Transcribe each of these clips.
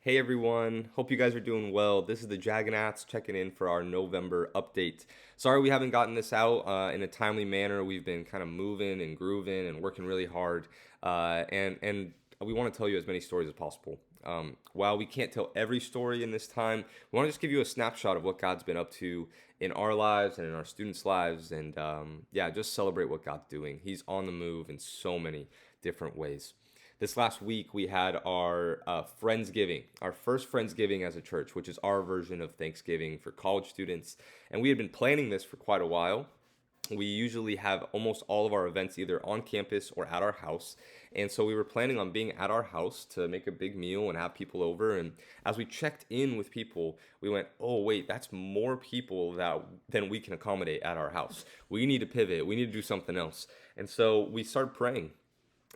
Hey everyone, hope you guys are doing well. This is the Jagannaths checking in for our November update. Sorry we haven't gotten this out in a timely manner. We've been kind of moving and grooving and working really hard, and we want to tell you as many stories as possible. While we can't tell every story in this time, we want to just give you a snapshot of what God's been up to in our lives and in our students' lives, and yeah, just celebrate what God's doing. He's on the move in so many different ways. This last week, we had our Friendsgiving, our first Friendsgiving as a church, which is our version of Thanksgiving for college students. And we had been planning this for quite a while. We usually have almost all of our events either on campus or at our house. And so we were planning on being at our house to make a big meal and have people over. And as we checked in with people, we went, oh, wait, that's more people than we can accommodate at our house. We need to pivot. We need to do something else. And so we started praying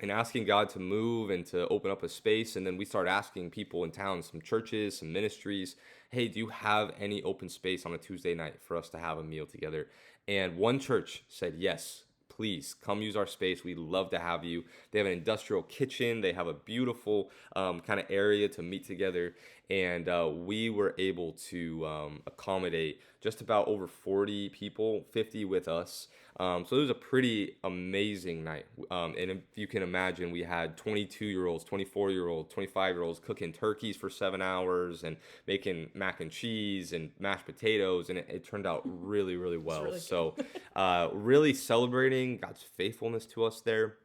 and asking God to move and to open up a space. And then we start asking people in town, some churches, some ministries, hey, do you have any open space on a Tuesday night for us to have a meal together? And one church said, yes, please come use our space. We'd love to have you. They have an industrial kitchen. They have a beautiful kind of area to meet together. And we were able to accommodate just about over 40 people, 50 with us. So it was a pretty amazing night. And if you can imagine, we had 22-year-olds, 24-year-olds, 25-year-olds cooking turkeys for 7 hours and making mac and cheese and mashed potatoes. And it turned out really, really well. Really So good. really celebrating God's faithfulness to us there,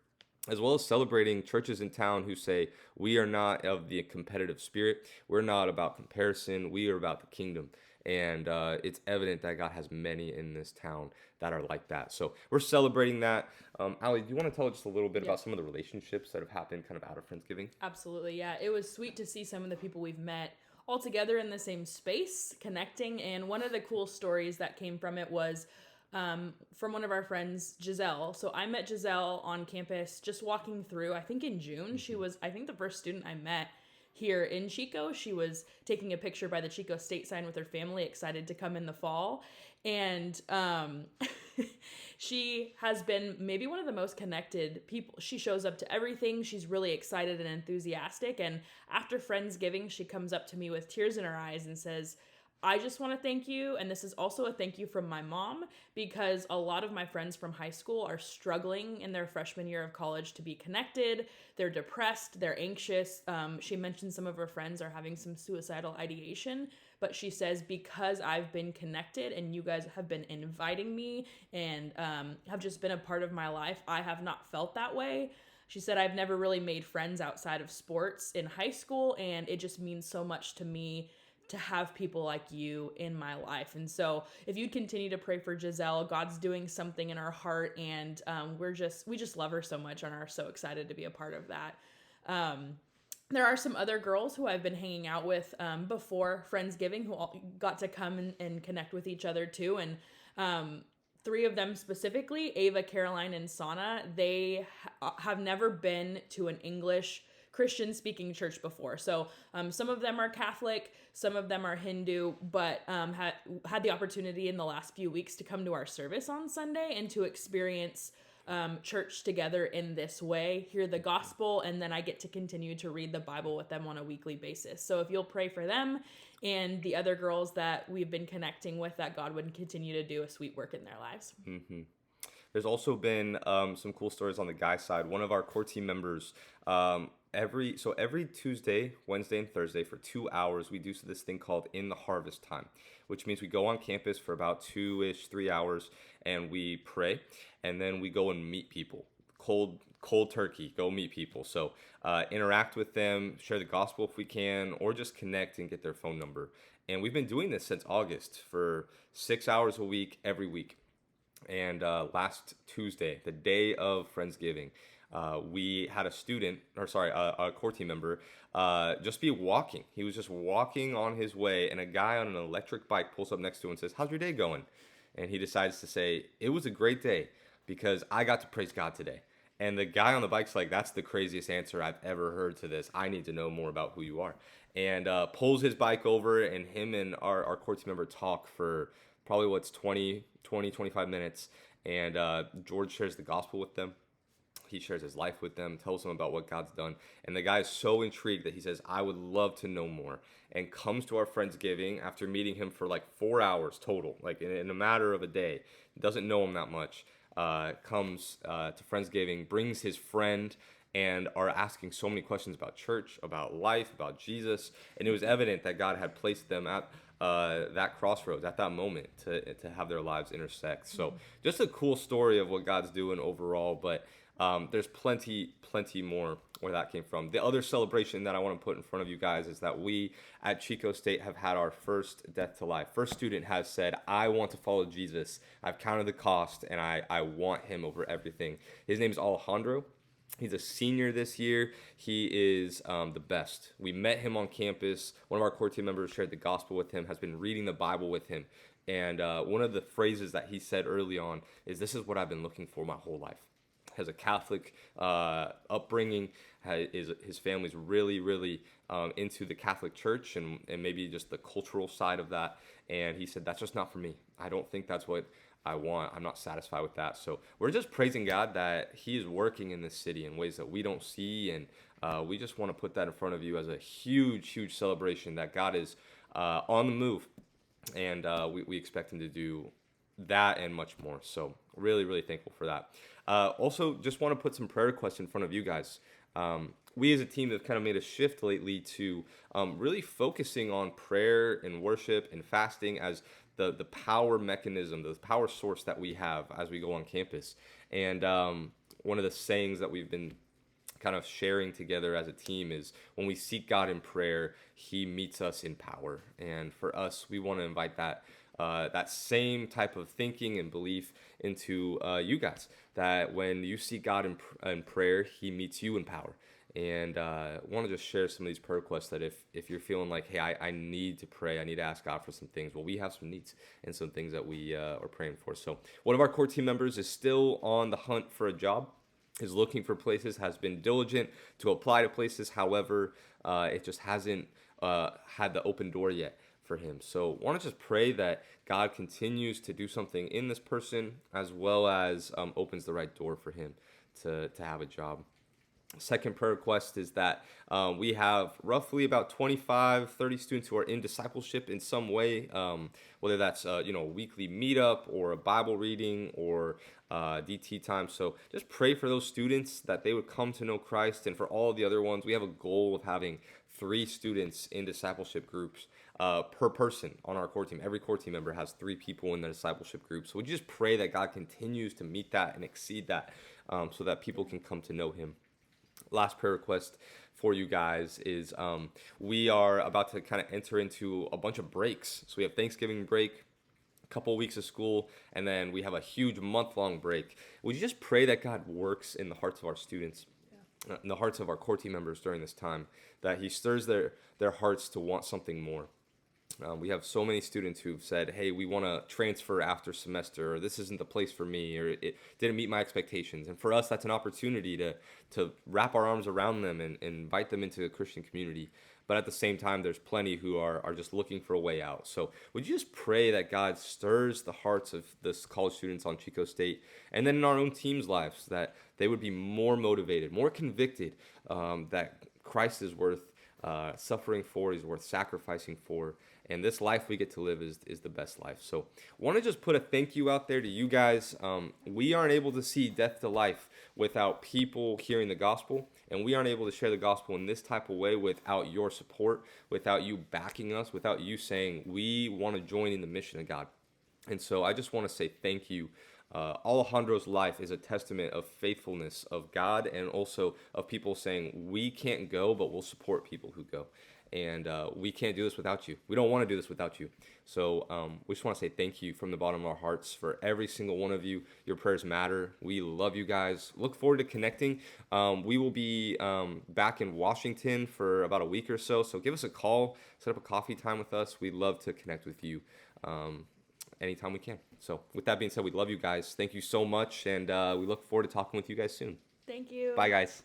as well as celebrating churches in town who say, we are not of the competitive spirit. We're not about comparison. We are about the kingdom. And it's evident that God has many in this town that are like that. So we're celebrating that. Ali, do you want to tell us just a little bit Yeah, about some of the relationships that have happened kind of out of Friendsgiving? absolutely. Yeah, it was sweet to see some of the people we've met all together in the same space, connecting. And one of the cool stories that came from it was from one of our friends, Giselle. So I met Giselle on campus just walking through, I think in June. She was, I think, the first student I met here in Chico. She was taking a picture by the Chico state sign with her family, excited to come in the fall. And she has been maybe one of the most connected people. She shows up to everything. She's really excited and enthusiastic. And after Friendsgiving, she comes up to me with tears in her eyes and says, I just want to thank you. And this is also a thank you from my mom, because a lot of my friends from high school are struggling in their freshman year of college to be connected. They're depressed, they're anxious. She mentioned some of her friends are having some suicidal ideation, but she says, because I've been connected and you guys have been inviting me and have just been a part of my life, I have not felt that way. She said, I've never really made friends outside of sports in high school, and it just means so much to me to have people like you in my life. And so if you'd continue to pray for Giselle, God's doing something in her heart, and we just love her so much and are so excited to be a part of that. There are some other girls who I've been hanging out with before Friendsgiving who all got to come and connect with each other too. And three of them specifically, Ava, Caroline, and Sana, they have never been to an English Christian speaking church before. So some of them are Catholic, some of them are Hindu, but had the opportunity in the last few weeks to come to our service on Sunday and to experience church together in this way, hear the gospel, and then I get to continue to read the Bible with them on a weekly basis. So if you'll pray for them and the other girls that we've been connecting with, that God would continue to do a sweet work in their lives. Hmm. There's also been some cool stories on the guy side. One of our core team members, every Tuesday, Wednesday, and Thursday for 2 hours, we do this thing called In the Harvest Time, which means we go on campus for about 3 hours, and we pray, and then we go and meet people. Cold turkey, go meet people. So interact with them, share the gospel if we can, or just connect and get their phone number. And we've been doing this since August for 6 hours a week, every week. And last Tuesday, the day of Friendsgiving, we had a core team member, just be walking. He was just walking on his way, and a guy on an electric bike pulls up next to him and says, "How's your day going?" And he decides to say, "It was a great day because I got to praise God today." And the guy on the bike's like, "That's the craziest answer I've ever heard to this. I need to know more about who you are." And pulls his bike over, and him and our core team member talk for probably 25 minutes. And George shares the gospel with them. He shares his life with them, tells them about what God's done. And the guy is so intrigued that he says, I would love to know more. And comes to our Friendsgiving after meeting him for like 4 hours total, like in a matter of a day. Doesn't know him that much. Comes to Friendsgiving, brings his friend, and are asking so many questions about church, about life, about Jesus. And it was evident that God had placed them at that crossroads, at that moment, to have their lives intersect. So just a cool story of what God's doing overall, but there's plenty more where that came from. The other celebration that I want to put in front of you guys is that we at Chico State have had our first Death to Life. First student has said, I want to follow Jesus. I've counted the cost, and I want him over everything. His name is Alejandro. He's a senior this year. He is the best. We met him on campus. One of our core team members shared the gospel with him, has been reading the Bible with him. And one of the phrases that he said early on is, this is what I've been looking for my whole life. Has a Catholic upbringing. His family's really into the Catholic Church and maybe just the cultural side of that. And he said, that's just not for me. I don't think that's what I want. I'm not satisfied with that. So we're just praising God that he is working in this city in ways that we don't see. And we just want to put that in front of you as a huge celebration that God is on the move. And we expect him to do that and much more. So really thankful for that. Also, just want to put some prayer requests in front of you guys. We as a team have kind of made a shift lately to really focusing on prayer and worship and fasting as the power mechanism, the power source that we have as we go on campus. And one of the sayings that we've been kind of sharing together as a team is, when we seek God in prayer, he meets us in power. And for us, we want to invite that same type of thinking and belief into you guys, that when you seek God in prayer, he meets you in power. And I want to just share some of these prayer requests that if you're feeling like, hey, I need to pray, I need to ask God for some things. Well, we have some needs and some things that we are praying for. So one of our core team members is still on the hunt for a job, is looking for places, has been diligent to apply to places. However, it just hasn't had the open door yet for him. So want to just pray that God continues to do something in this person, as well as opens the right door for him to have a job. Second prayer request is that we have roughly about 25-30 students who are in discipleship in some way, whether that's a weekly meetup or a Bible reading or DT time. So just pray for those students that they would come to know Christ. And for all the other ones, we have a goal of having 3 students in discipleship groups per person on our core team. Every core team member has 3 people in the discipleship group. So we just pray that God continues to meet that and exceed that, so that people can come to know him. Last prayer request for you guys is we are about to kind of enter into a bunch of breaks. So we have Thanksgiving break, a couple of weeks of school, and then we have a huge month-long break. Would you just pray that God works in the hearts of our students, in the hearts of our core team members during this time, that he stirs their hearts to want something more. We have so many students who've said, hey, we want to transfer after semester, or this isn't the place for me, or it didn't meet my expectations. And for us, that's an opportunity to wrap our arms around them and invite them into a Christian community. But at the same time, there's plenty who are just looking for a way out. So would you just pray that God stirs the hearts of the college students on Chico State, and then in our own team's lives, that they would be more motivated, more convicted, that Christ is worth suffering for, he's worth sacrificing for. And this life we get to live is the best life. So I want to just put a thank you out there to you guys. We aren't able to see Death to Life without people hearing the gospel. And we aren't able to share the gospel in this type of way without your support, without you backing us, without you saying, we want to join in the mission of God. And so I just want to say thank you. Alejandro's life is a testament of faithfulness of God, and also of people saying, we can't go, but we'll support people who go. And we can't do this without you. We don't want to do this without you. So we just want to say thank you from the bottom of our hearts for every single one of you. Your prayers matter. We love you guys. Look forward to connecting. We will be back in Washington for about a week or so. So give us a call. Set up a coffee time with us. We'd love to connect with you anytime we can. So with that being said, we love you guys. Thank you so much. And we look forward to talking with you guys soon. Thank you. Bye, guys.